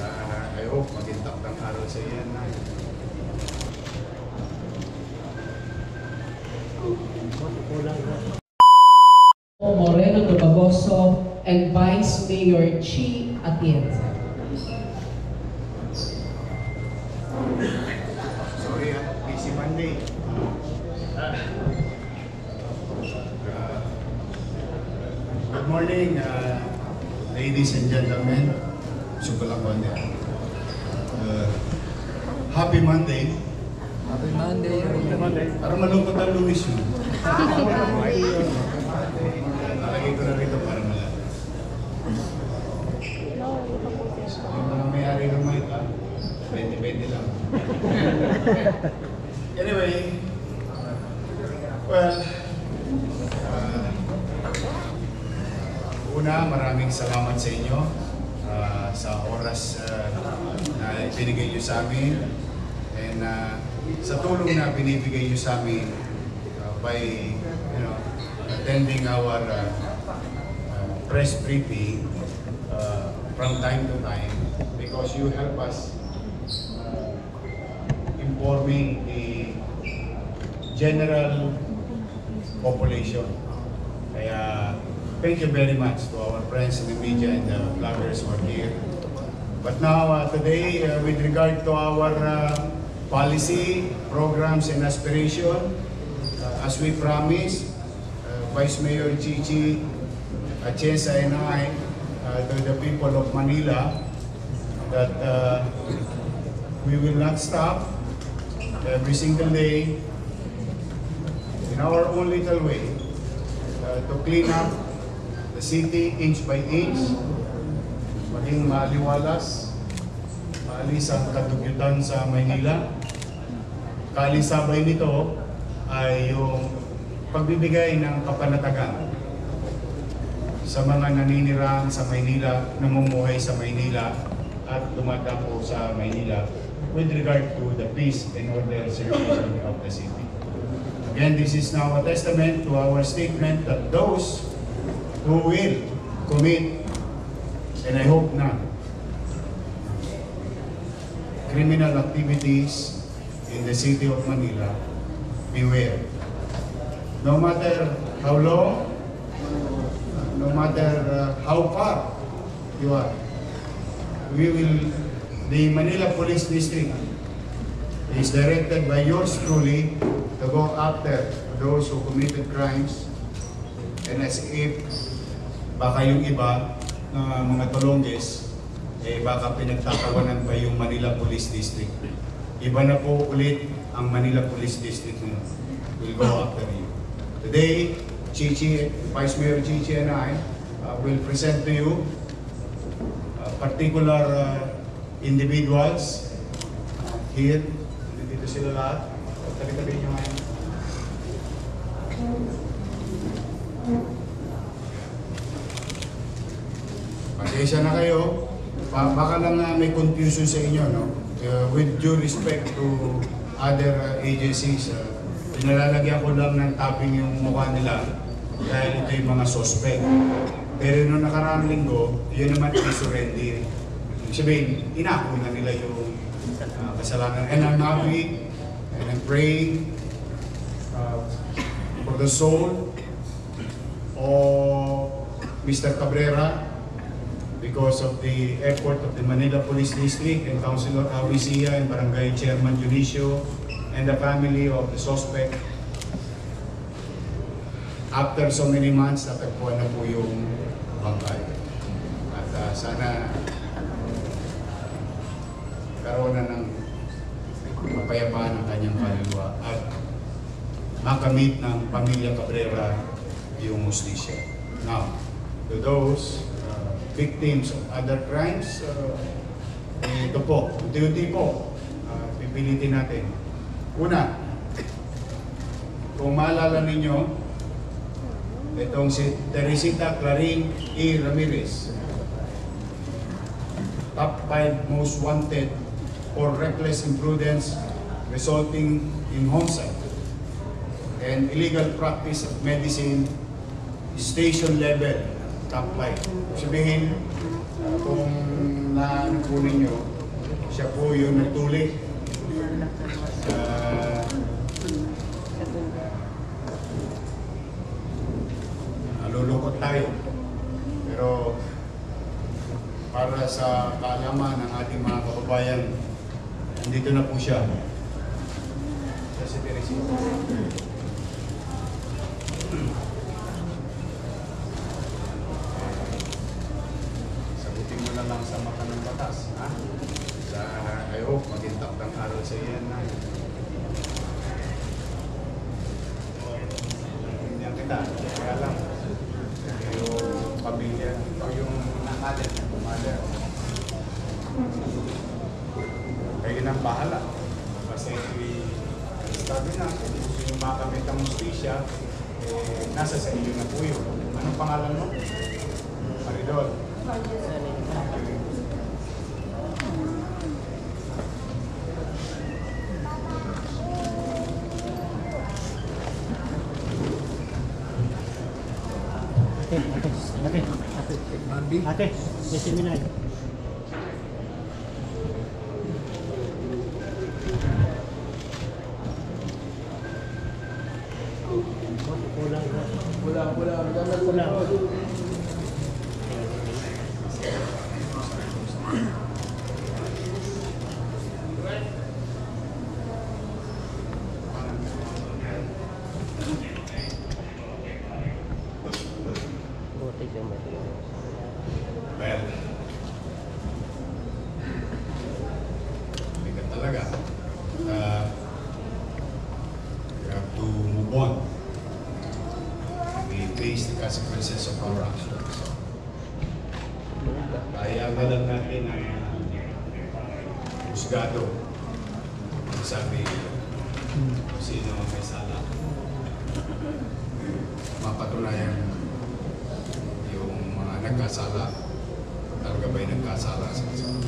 I hope magintak ng araw sa iyan. Moreno Dobagoso and Vice Mayor Chi Atienza. Sorry, busy Monday. Good morning, ladies and gentlemen. Happy Monday. Happy Monday. Happy Monday. Para malungkot ang Luis yun. Nalagay ko na rito para malala. Yung mga may-ari ng mic, 20-20 lang. Anyway, well, una, maraming salamat sa inyo sa oras na binigay nyo sa amin and sa tulong na binibigay nyo sa amin by attending our press briefing from time to time because you help us informing the general population. Kaya thank you very much to our friends in the media and the vloggers who are here. But now today with regard to our policy, programs and aspiration, as we promised, Vice Mayor Chi Atienza and I to the people of Manila that we will not stop every single day in our own little way to clean up the city inch by inch, maging maliwalas, maalis ang kadugyutan sa Maynila. Kalisabay nito ay yung pagbibigay ng kapanatagan sa mga naninirahan sa Maynila, namumuhay sa Maynila at dumadapo sa Maynila with regard to the peace and order circulation of the city. Again, this is now a testament to our statement that those who will commit, and I hope not, criminal activities in the city of Manila, beware. No matter how long, no matter how far you are, the Manila Police District is directed by yours truly to go after those who committed crimes, and as if baka yung iba na mga tulongges, baka pinagtatawanan pa yung Manila Police District. Iba na po ulit ang Manila Police District nyo. Will go after you. Today, Vice Mayor Chi and I will present to you particular individuals here. Dito sila lahat. Tabi-tabi nyo ngayon. Pasensya na kayo. Baka lang may confusion sa inyo, no? With due respect to other agencies, pinalalagyan ko lang ng tapping yung mukha nila dahil ito yung mga suspect. Pero noong nakaraang linggo, yun naman i-surrender. Sabihin, inako na nila yung kasalanan. And I'm happy and I'm praying for the soul of Mr. Cabrera, because of the effort of the Manila Police District and Councilor Avicia and Barangay Chairman Junicio and the family of the suspect. After so many months, natagpuan na po yung bangkay. At sana karoon na ng mapayapaan ang kanyang kaluluwa at makamit ng pamilya Cabrera yung hustisya. Now, to those victims of other crimes, ito po, unti-unti po, pipilitin natin. Una, kung maalala ninyo, itong si Teresita Clarín E. Ramirez, top 5 most wanted for reckless imprudence resulting in homicide and illegal practice of medicine, station level, top 5. Sabihin, kung na po po ninyo, siya po yung nagtuli sa nalulungkot tayo. Pero para sa kaalaman ng ating mga kababayan, nandito na po siya. Siya si Teresita. Sagutin mo na lang sa mata ng batas, ha? Sa, I hope, maging taktang aral sa iyan na. Hindi kita, kaya lang. Yung pamilya, o yung nakalit, mother. Kayo nang bahala. Kasi sabi na, kung gusto nyo makamit ang justisya, nasa sa iyo na po yun. Anong pangalan mo? Maridol. Ate, may seminar. Kulang. Well, bigat talaga. We have to move on. We face the consequences of our actions. Ayaga lang natin ang husgado. Sabi, sino ang may sala. Mapatunayan yung mga nagkasala. Talaga ba'y nagkasala sa kasama?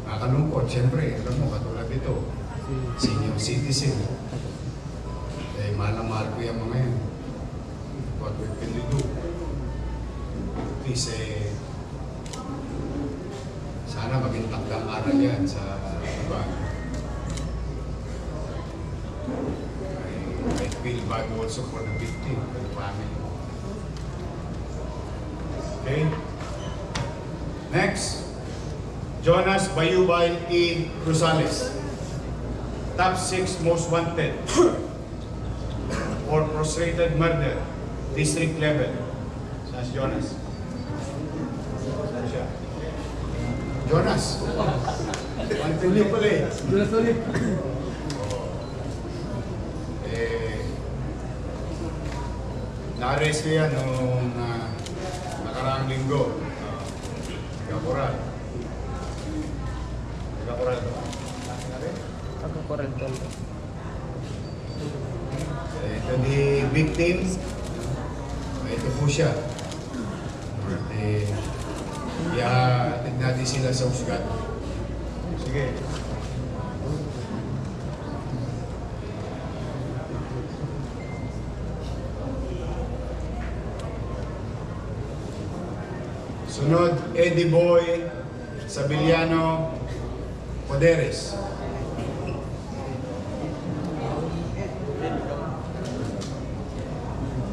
Nakakalungkot, siyempre, alam mo, katulad ito, senior citizen. Eh, mahal na mahal ko yung mga yan. What we can do? Please, sana maging takdang aral yan sa iba. I feel bad also for the victim, for the family. Okay? Next, Jonas Bayubay E. Rosales. Top 6 most wanted for frustrated murder, district level. Saan si Jonas? Saan siya? Jonas! Wanted niyo pala eh. Jonas ulit. Na-arrest ko yan noong nakaraang linggo. Kaporal. Kaporal ito. Ako korek doon. Ito di victim. Ito po siya. Ihatid natin sila sa husgado. Sige. Sunod, Eddie Boy Sabiliano Poderes.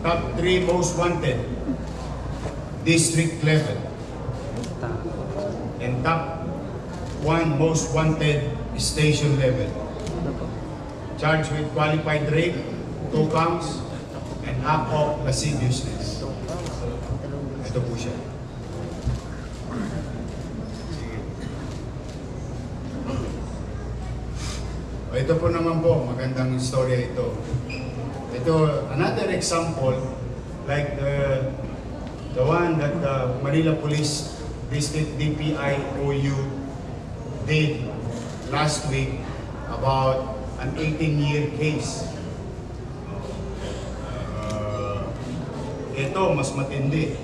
Top 3 most wanted, district level. And top 1 most wanted, station level. Charged with qualified rape, 2 counts, and act of lasciviousness. Ito po siya. Ito po naman po, magandang istorya ito. Ito, another example, like the one that the Manila Police District DPI-OU did last week about an 18-year case. Ito, mas matindi.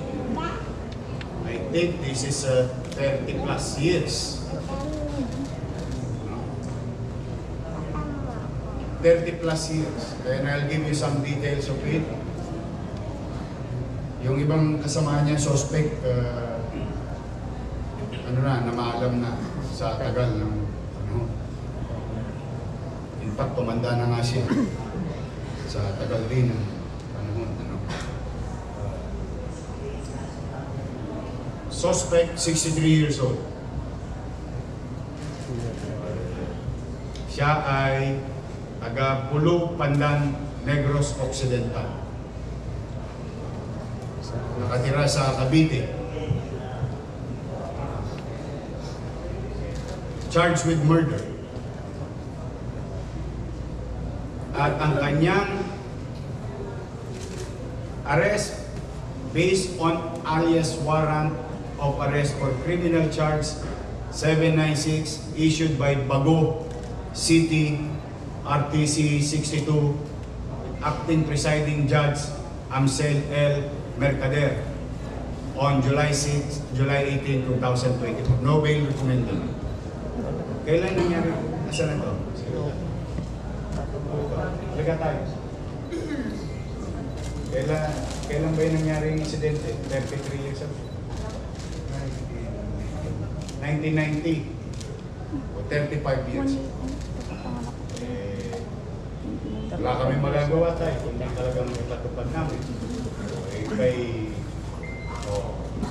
I think this is 30 plus years. 30 plus years. And I'll give you some details of it. Yung ibang kasama niya, suspect, ano na, namaalam na sa tagal ng panahon. In fact, tumanda na nga siya sa tagal din ng panahon. Ano. Suspect, 63 years old. Siya ay taga Pulo, Pandan, Negros Occidental. Nakatira sa Cavite. Charged with murder. At ang kanyang arrest based on alias warrant of arrest for criminal charge 796 issued by Bago City RTC 62 acting presiding judge Amsel L. Mercader on July 18, 2024. No bail recommended. Kailan nangyari? Nasaan na ito? Liga tayo. Kailan ba yung nangyari yung insidente? 33 years ago. 1990. O 35 years. Wala kami magagawa tayo kung hindi talagang ipatupad namin.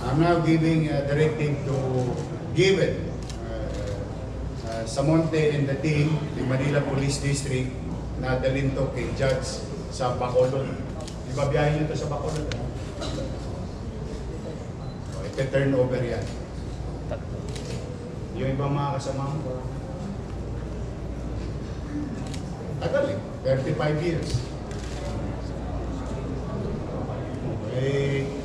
I'm now giving a directive to Given, Samonte and the team, the Manila Police District, na dalhin to kay Judge sa Bacolod. Ibabiyahin nyo to sa Bacolod. Ito-turn over yan. Yung ibang mga kasama mo. Tagal eh, 35 years. Okay.